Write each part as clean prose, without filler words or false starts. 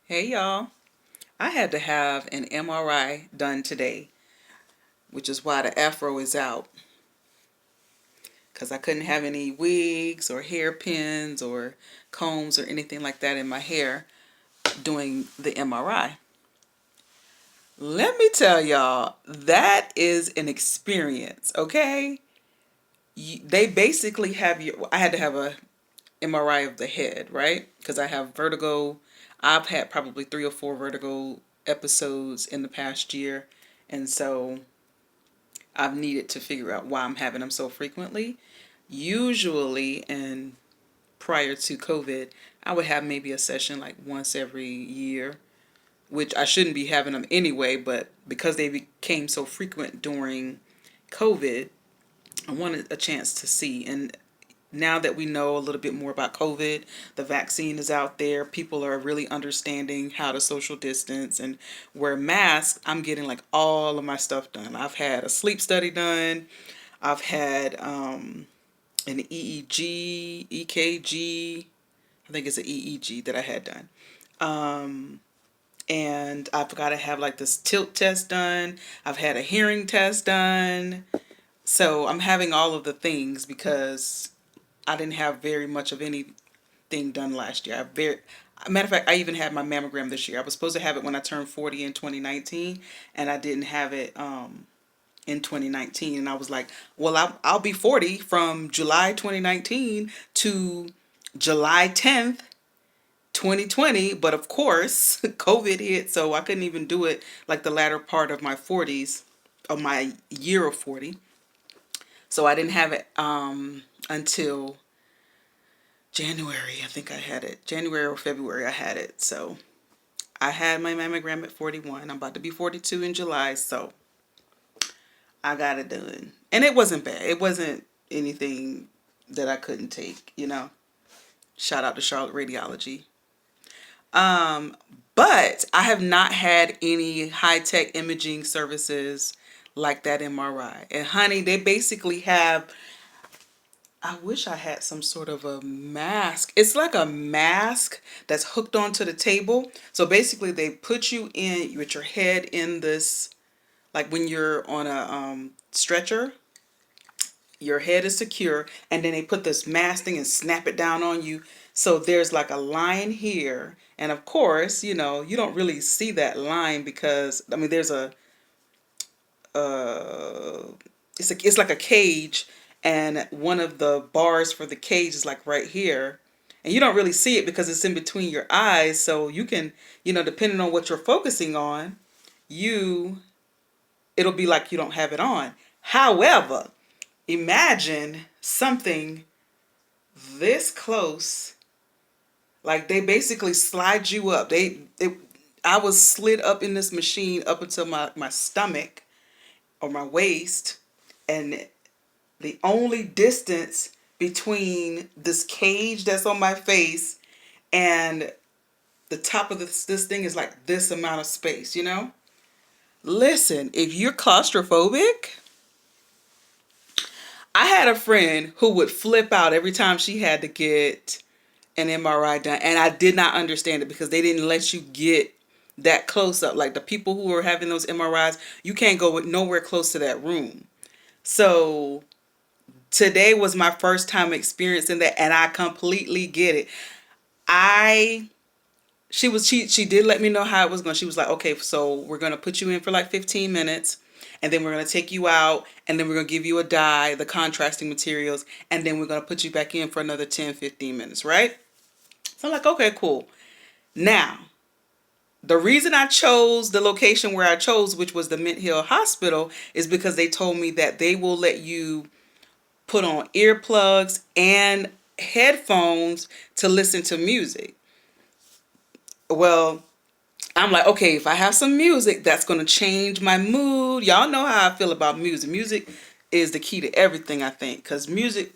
Hey y'all, I had to have an MRI done today, which is why the afro is out. Because I couldn't have any wigs or hairpins or combs or anything like that in my hair doing the MRI. Let me tell y'all, that is an experience, okay? They basically have you, I had to have a MRI of the head, right? Because I have vertigo. I've had probably 3 or 4 vertigo episodes in the past year. And so I've needed to figure out why I'm having them so frequently. Usually, and prior to COVID, I would have maybe a session like once every year, which I shouldn't be having them anyway, but because they became so frequent during COVID, I wanted a chance to see. And now that we know a little bit more about COVID, the vaccine is out there, people are really understanding how to social distance and wear masks. I'm getting like all of my stuff done. I've had a sleep study done. I've had an EEG, EKG. I think it's an EEG that I had done. Um, and I've got to have like this tilt test done. I've had a hearing test done. So I'm having all of the things because I didn't have very much of anything done last year. Matter of fact, I even had my mammogram this year. I was supposed to have it when I turned 40 in 2019, and I didn't have it in 2019. And I was like, well, I'll be 40 from July 2019 to July 10th, 2020. But of course, COVID hit, so I couldn't even do it like the latter part of my 40s, of my year of 40. So I didn't have it until January. I think I had it. January or February, I had it. So I had my mammogram at 41. I'm about to be 42 in July. So I got it done. And it wasn't bad. It wasn't anything that I couldn't take. Shout out to Charlotte Radiology. Um, but I have not had any high-tech imaging services like that MRI. And honey, they basically have, I wish I had some sort of a mask. It's like a mask that's hooked onto the table. So basically they put you in with your head in this, like when you're on a stretcher, your head is secure, and then they put this mask thing and snap it down on you. So there's like a line here, and of course, you don't really see that line because I mean there's a uh it's like a cage, and one of the bars for the cage is like right here, and you don't really see it because it's in between your eyes. So you can, depending on what you're focusing on, you it'll be like you don't have it on. However, imagine something this close, like they basically slide you up. I was slid up in this machine up until my stomach or my waist, and the only distance between this cage that's on my face and the top of this thing is like this amount of space. Listen, if you're claustrophobic, I had a friend who would flip out every time she had to get an MRI done, and I did not understand it because they didn't let you get that close up. Like the people who were having those MRIs, you can't go nowhere close to that room. So today was my first time experiencing that, and I completely get it. I she did let me know how it was going. She was like, okay, so we're gonna put you in for like 15 minutes, and then we're gonna take you out, and then we're gonna give you a dye, the contrasting materials, and then we're gonna put you back in for another 10-15 minutes, right? So I'm like, okay, cool. Now, the reason I chose the location where I chose, which was the Mint Hill Hospital, is because they told me that they will let you put on earplugs and headphones to listen to music. Well, I'm like, okay, if I have some music, that's going to change my mood. Y'all know how I feel about music. Music is the key to everything, I think, because music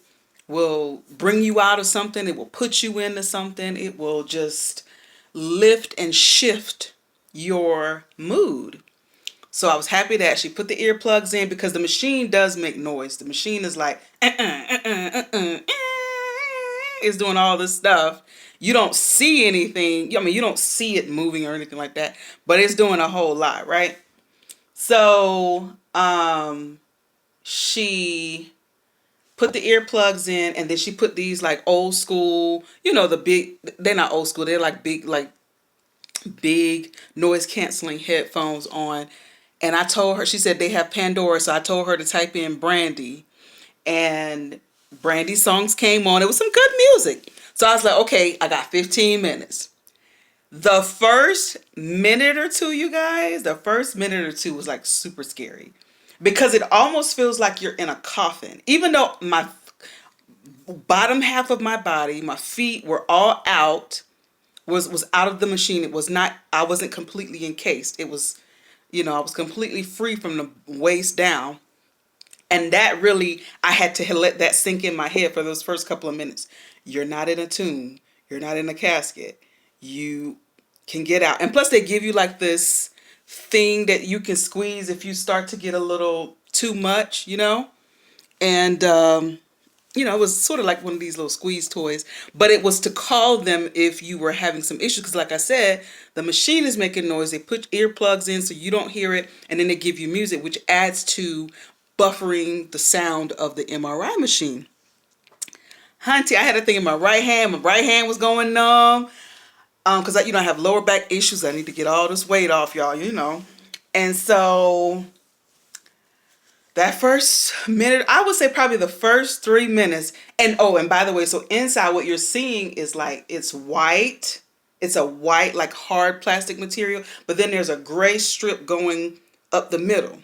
will bring you out of something. It will put you into something. It will just lift and shift your mood. So I was happy that she put the earplugs in because the machine does make noise. The machine is like, it's doing all this stuff, You don't see anything. I mean, you don't see it moving or anything like that, but it's doing a whole lot, right? So, she put the earplugs in, and then she put these like old school, the big, they're not old school, they're like big noise canceling headphones on. And I told her, she said they have Pandora, so I told her to type in Brandy, and Brandy's songs came on. It was some good music. So I was like, okay, I got 15 minutes. The first minute or two, you guys, the first minute or two was like super scary because it almost feels like you're in a coffin. Even though my bottom half of my body, my feet were all out, was out of the machine. It was not, I wasn't completely encased. It was, I was completely free from the waist down. And that really, I had to let that sink in my head for those first couple of minutes. You're not in a tomb. You're not in a casket. You can get out. And plus they give you like this thing that you can squeeze if you start to get a little too much, And, it was sort of like one of these little squeeze toys. But it was to call them if you were having some issues. Because like I said, the machine is making noise. They put earplugs in so you don't hear it. And then they give you music, which adds to buffering the sound of the MRI machine. Hunty, I had a thing in my right hand. My right hand was going numb. Because I have lower back issues. I need to get all this weight off, y'all, And so that first minute, I would say probably the first 3 minutes. And by the way, so inside what you're seeing is like, it's white. It's a white, like hard plastic material. But then there's a gray strip going up the middle.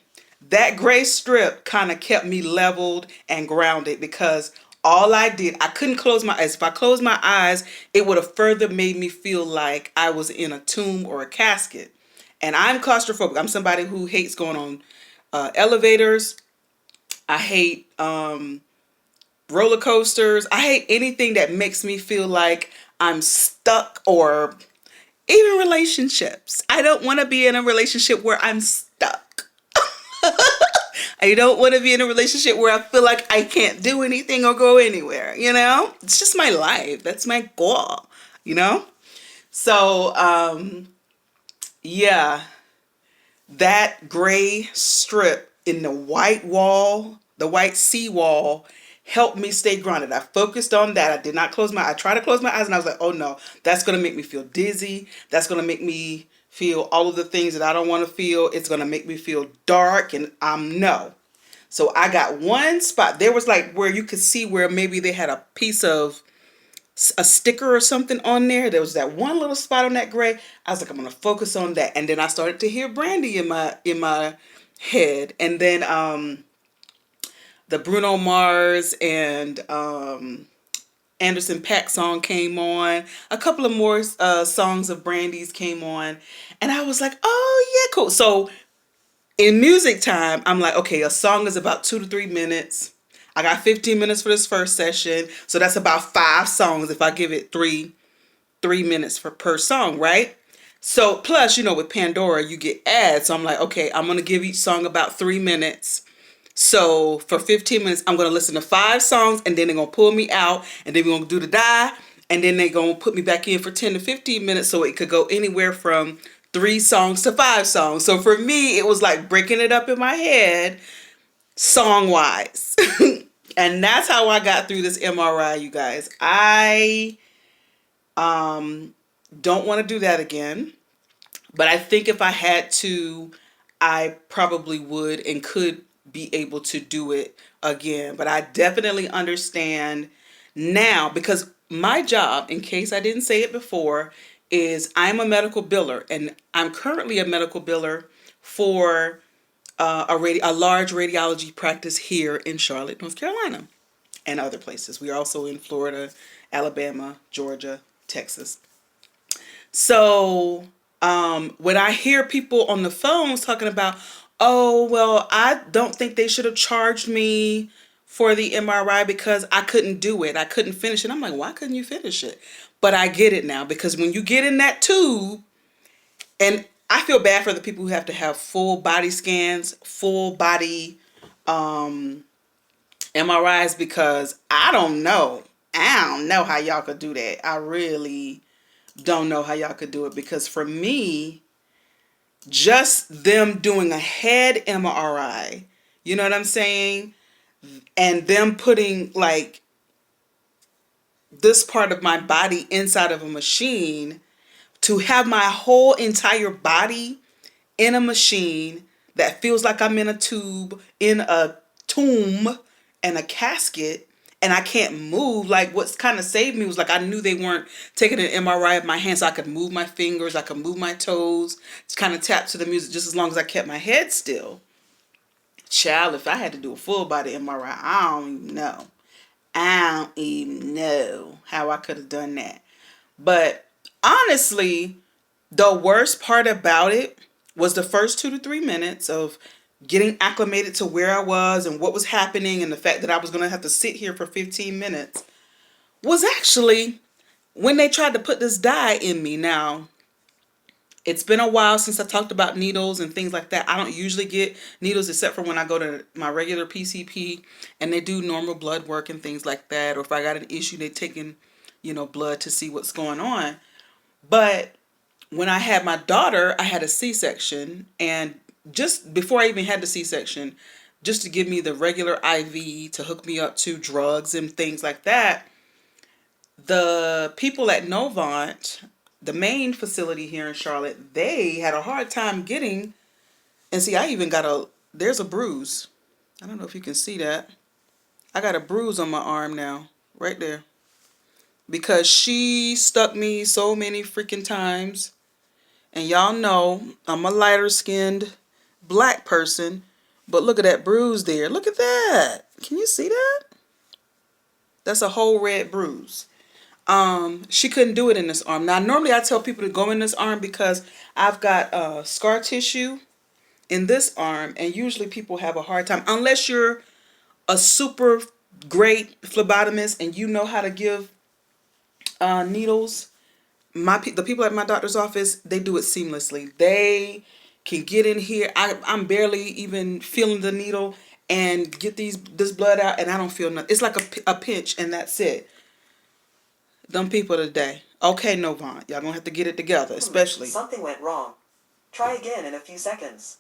That gray strip kind of kept me leveled and grounded because all I did, I couldn't close my eyes. If I closed my eyes, it would have further made me feel like I was in a tomb or a casket. And I'm claustrophobic. I'm somebody who hates going on elevators. I hate roller coasters. I hate anything that makes me feel like I'm stuck, or even relationships. I don't want to be in a relationship where I'm stuck. I don't want to be in a relationship where I feel like I can't do anything or go anywhere, It's just my life. That's my goal, So, yeah, that gray strip in the white wall, the white sea wall, helped me stay grounded. I focused on that. I did not close my eyes. I tried to close my eyes and I was like, oh no, that's going to make me feel dizzy. That's going to make me feel all of the things that I don't want to feel. It's going to make me feel dark, and no. So I got one spot. There was like where you could see where maybe they had a piece of a sticker or something on there. There was that one little spot on that gray. I was like, I'm going to focus on that. And then I started to hear Brandy in my head. And then the Bruno Mars and Anderson .Paak song came on. A couple of more songs of Brandy's came on. And I was like, oh yeah, cool. So in music time, I'm like, okay, a song is about 2 to 3 minutes. I got 15 minutes for this first session. So that's about 5 songs if I give it 3 minutes per song, right? So plus, with Pandora, you get ads. So I'm like, okay, I'm going to give each song about 3 minutes. So for 15 minutes, I'm going to listen to 5 songs, and then they're going to pull me out, and then we're going to do the die, and then they're going to put me back in for 10 to 15 minutes. So it could go anywhere from 3 songs to 5 songs. So for me, it was like breaking it up in my head song-wise. And that's how I got through this MRI, you guys. I don't want to do that again. But I think if I had to, I probably would and could be able to do it again. But I definitely understand now, because my job, in case I didn't say it before, is I'm a medical biller, and I'm currently a medical biller for a large radiology practice here in Charlotte, North Carolina, and other places. We are also in Florida, Alabama, Georgia, Texas. So when I hear people on the phones talking about, oh, well, I don't think they should have charged me for the MRI because I couldn't do it. I couldn't finish it. I'm like, why couldn't you finish it? But I get it now, because when you get in that tube, and I feel bad for the people who have to have full body scans, full body MRIs, because I don't know. I don't know how y'all could do that. I really don't know how y'all could do it, because for me, just them doing a head MRI, you know what I'm saying? And them putting like this part of my body inside of a machine, to have my whole entire body in a machine that feels like I'm in a tube, in a tomb and a casket, and I can't move. Like, what's kind of saved me was like I knew they weren't taking an MRI of my hands, so I could move my fingers, I could move my toes, just kind of tap to the music just as long as I kept my head still. Child, if I had to do a full body MRI, I don't even know. I don't even know how I could have done that. But honestly, the worst part about it was the first 2 to 3 minutes of getting acclimated to where I was and what was happening, and the fact that I was going to have to sit here for 15 minutes was actually when they tried to put this dye in me. Now, it's been a while since I talked about needles and things like that. I don't usually get needles except for when I go to my regular PCP and they do normal blood work and things like that. Or if I got an issue, they taking, blood to see what's going on. But when I had my daughter, I had a C-section, and just before I even had the C-section, just to give me the regular IV to hook me up to drugs and things like that, the people at Novant, the main facility here in Charlotte, they had a hard time getting, and see, I even got there's a bruise. I don't know if you can see that. I got a bruise on my arm now, right there. Because she stuck me so many freaking times. And y'all know I'm a lighter skinned black person. But look at that bruise there. Look at that. Can you see that? That's a whole red bruise. She couldn't do it in this arm. Now, normally I tell people to go in this arm because I've got scar tissue in this arm. And usually people have a hard time. Unless you're a super great phlebotomist and you know how to give needles. The people at my doctor's office, they do it seamlessly. They can get in here. I'm barely even feeling the needle and get this blood out, and I don't feel nothing. It's like a pinch, and that's it. Them people today. Okay, Novant, y'all gonna have to get it together, especially. Something went wrong. Try again in a few seconds.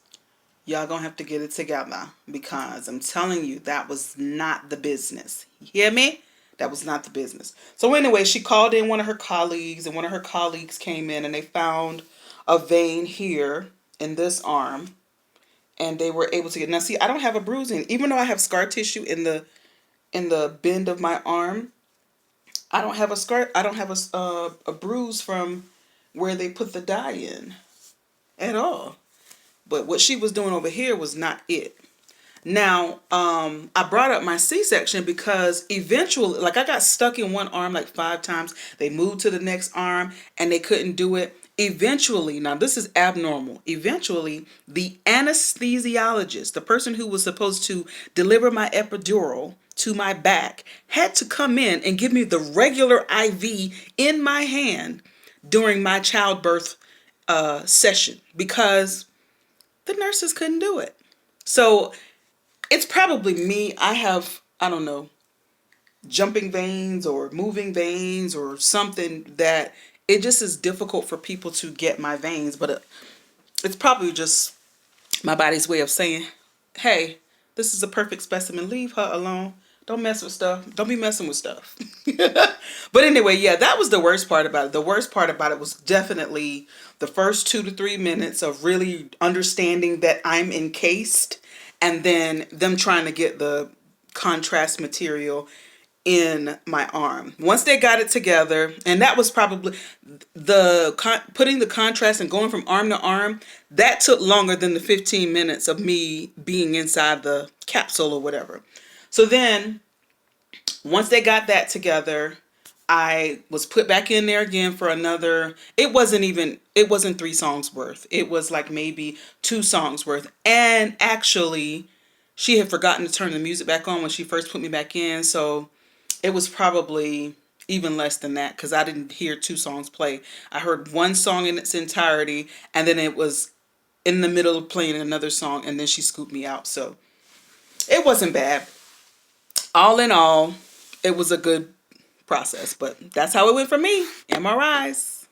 Y'all gonna have to get it together, because I'm telling you, that was not the business. You hear me? That was not the business. So anyway, she called in one of her colleagues, and one of her colleagues came in, and they found a vein here in this arm, and they were able to get. Now, see, I don't have a bruising, even though I have scar tissue in the bend of my arm. I don't have a scar. I don't have a bruise from where they put the dye in at all. But what she was doing over here was not it. Now, I brought up my C-section because eventually, like, I got stuck in one arm like 5 times. They moved to the next arm and they couldn't do it. Eventually, now this is abnormal. Eventually, the anesthesiologist, the person who was supposed to deliver my epidural to my back, had to come in and give me the regular IV in my hand during my childbirth session, because the nurses couldn't do it. So it's probably me. I don't know, jumping veins or moving veins or something, that it just is difficult for people to get my veins. But it's probably just my body's way of saying, hey, this is a perfect specimen. Leave her alone. Don't mess with stuff. Don't be messing with stuff. But anyway, yeah, that was the worst part about it. The worst part about it was definitely the first 2 to 3 minutes of really understanding that I'm encased, and then them trying to get the contrast material in my arm. Once they got it together, and that was probably putting the contrast and going from arm to arm, that took longer than the 15 minutes of me being inside the capsule or whatever. So then, once they got that together, I was put back in there again for another, it wasn't 3 songs worth. It was like maybe 2 songs worth. And actually, she had forgotten to turn the music back on when she first put me back in. So it was probably even less than that, because I didn't hear 2 songs play. I heard 1 song in its entirety, and then it was in the middle of playing another song, and then she scooped me out. So it wasn't bad. All in all, it was a good process. But that's how it went for me. MRIs.